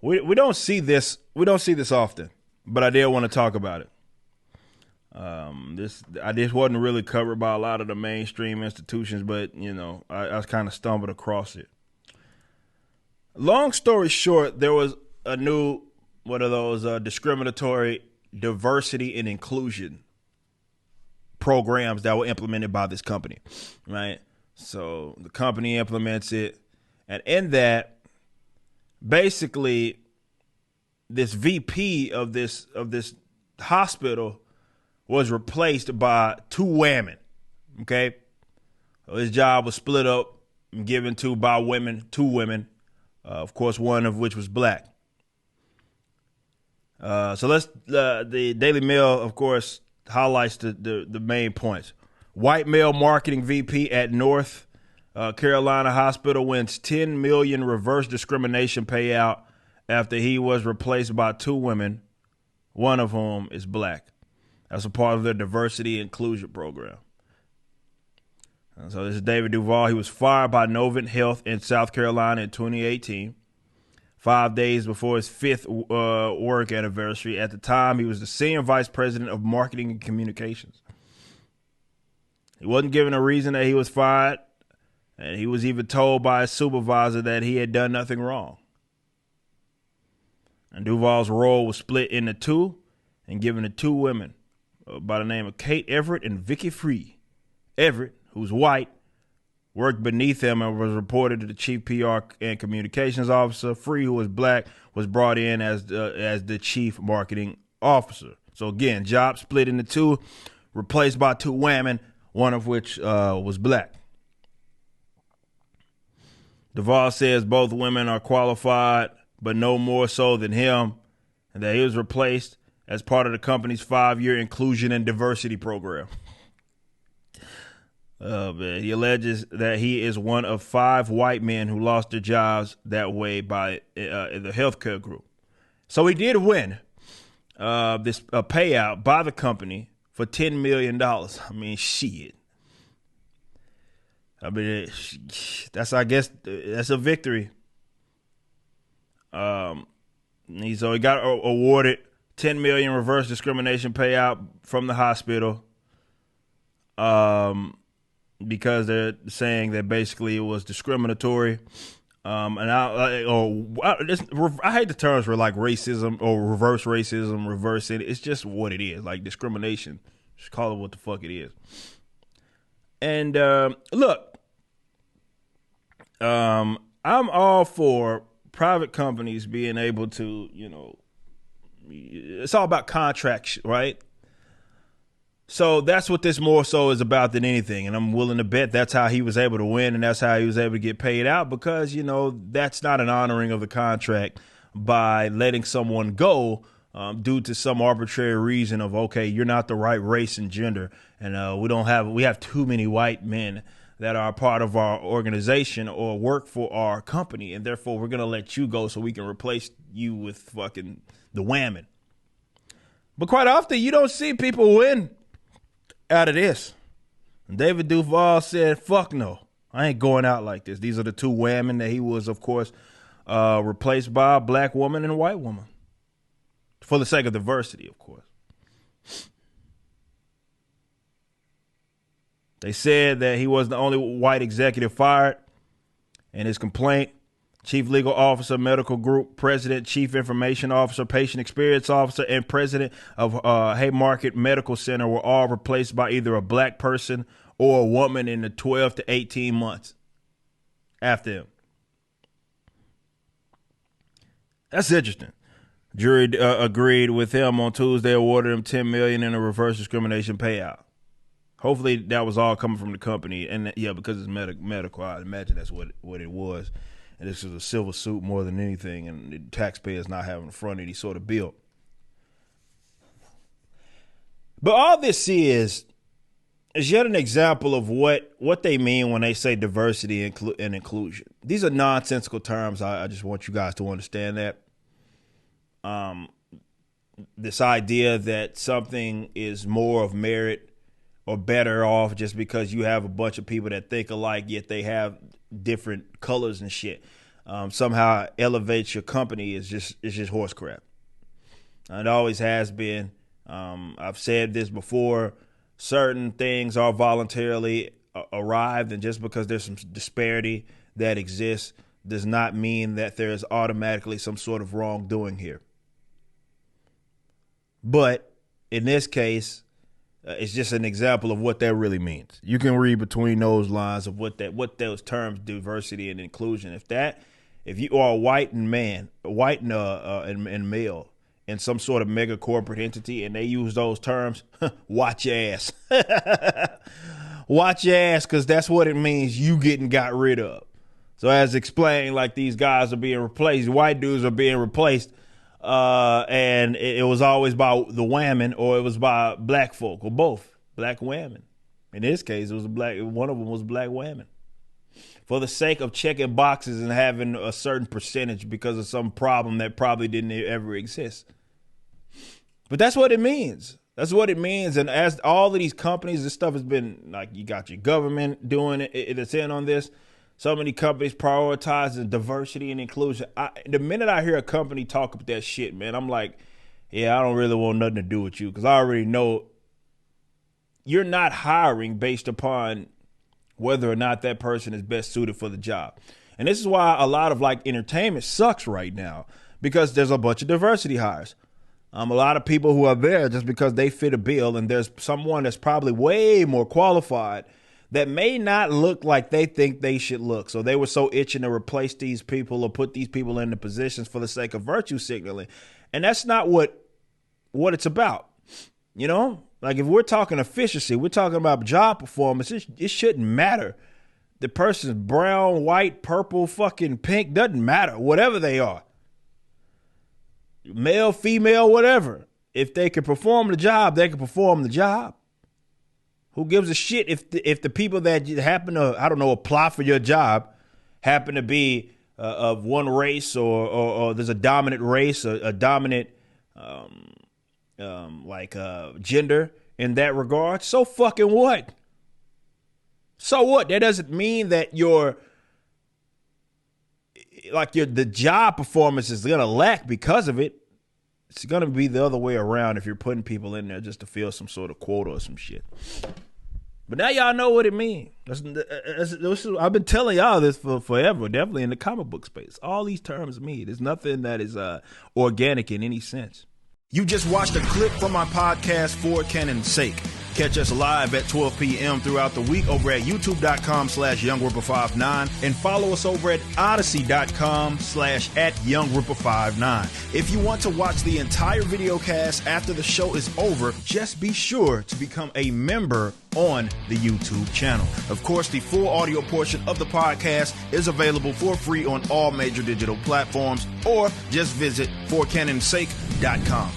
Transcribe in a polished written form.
We don't see this. We don't see this often, but I did want to talk about it. This wasn't really covered by a lot of the mainstream institutions, but I kind of stumbled across it. Long story short, there was a new one of those discriminatory diversity and inclusion programs that were implemented by this company, right? So the company implements it, and in that, basically, this VP of this hospital was replaced by two women. Okay, so his job was split up and given to by women, two women, of course, one of which was black. So the Daily Mail, of course, highlights the main points. White male marketing VP at North Carolina Hospital wins $10 million reverse discrimination payout after he was replaced by two women, one of whom is black. That's a part of their diversity inclusion program. And so this is David Duval. He was fired by Novant Health in South Carolina in 2018, 5 days before his fifth work anniversary. At the time, he was the senior vice president of marketing and communications. He wasn't given a reason that he was fired, and he was even told by his supervisor that he had done nothing wrong. And Duval's role was split into two and given to two women by the name of Kate Everett and Vicky Free. Everett, who's white, worked beneath him and was reported to the chief PR and communications officer. Free, who was black, was brought in as the chief marketing officer. So again, job split into two, replaced by two women, one of which was black. Duval says both women are qualified, but no more so than him, and that he was replaced as part of the company's 5-year inclusion and diversity program. Man. He alleges that he is one of 5 white men who lost their jobs that way by the healthcare group. So he did win this payout by the company for $10 million. I mean, shit. I mean, I guess that's a victory. So he got awarded $10 million reverse discrimination payout from the hospital. Because they're saying that basically it was discriminatory. And I hate the terms for like racism or reverse racism, reverse it. It's just what it is, like discrimination. Just call it what the fuck it is. And look, I'm all for private companies being able to, it's all about contracts, right? So that's what this more so is about than anything. And I'm willing to bet that's how he was able to win, and that's how he was able to get paid out, because, that's not an honoring of the contract by letting someone go due to some arbitrary reason of, okay, you're not the right race and gender, and we have too many white men that are part of our organization or work for our company, and therefore we're going to let you go so we can replace you with fucking the women. But quite often you don't see people win out of this. And David Duval said, fuck no, I ain't going out like this. These are the two women that he was, of course, replaced by a black woman and a white woman. For the sake of diversity, of course. They said that he was the only white executive fired. In his complaint, Chief Legal Officer, Medical Group President, Chief Information Officer, Patient Experience Officer, and President of Haymarket Medical Center were all replaced by either a black person or a woman in the 12 to 18 months after him. That's interesting. Jury agreed with him on Tuesday, awarded him $10 million in a reverse discrimination payout. Hopefully that was all coming from the company, and yeah, because it's medical, I imagine that's what it was. And this is a civil suit more than anything, and the taxpayers not having to front any sort of bill. But all this is yet an example of what they mean when they say diversity and inclusion. These are nonsensical terms. I just want you guys to understand that. This idea that something is more of merit or better off just because you have a bunch of people that think alike, yet they have different colors and shit. somehow elevates your company is just horse crap. It always has been. I've said this before. Certain things are voluntarily arrived, and just because there's some disparity that exists does not mean that there is automatically some sort of wrongdoing here. But in this case, it's just an example of what that really means. You can read between those lines of what those terms, diversity and inclusion. If you are white and male in some sort of mega corporate entity and they use those terms, watch your ass. Watch your ass, because that's what it means you getting got rid of. So as explained, like these guys are being replaced, white dudes are being replaced, and it was always by the women or it was by black folk or both, black women. In this case, it was one of them was black women. For the sake of checking boxes and having a certain percentage because of some problem that probably didn't ever exist. But that's what it means. That's what it means. And as all of these companies, this stuff has been like, you got your government doing it. It's in on this. So many companies prioritizing diversity and inclusion. The minute I hear a company talk about that shit, man, I'm like, yeah, I don't really want nothing to do with you, because I already know you're not hiring based upon whether or not that person is best suited for the job. And this is why a lot of like entertainment sucks right now, because there's a bunch of diversity hires. A lot of people who are there just because they fit a bill, and there's someone that's probably way more qualified that may not look like they think they should look. So they were so itching to replace these people or put these people into positions for the sake of virtue signaling. And that's not what it's about. You know, like if we're talking efficiency, we're talking about job performance. It shouldn't matter. The person's brown, white, purple, fucking pink, doesn't matter. Whatever they are. Male, female, whatever. If they can perform the job, they can perform the job. Who gives a shit if the people that happen to, I don't know, apply for your job happen to be of one race or there's a dominant race, a dominant gender in that regard? So fucking what? So what? That doesn't mean that the job performance is going to lack because of it. It's going to be the other way around if you're putting people in there just to fill some sort of quota or some shit. But now y'all know what it means. I've been telling y'all this for forever, definitely in the comic book space. All these terms mean. There's nothing that is organic in any sense. You just watched a clip from my podcast, For Canon's Sake. Catch us live at 12 p.m. throughout the week over at youtube.com/YoungRipper59 and follow us over at odyssey.com/@YoungRipper59. If you want to watch the entire video cast after the show is over, just be sure to become a member on the YouTube channel. Of course, the full audio portion of the podcast is available for free on all major digital platforms, or just visit forcanonsake.com.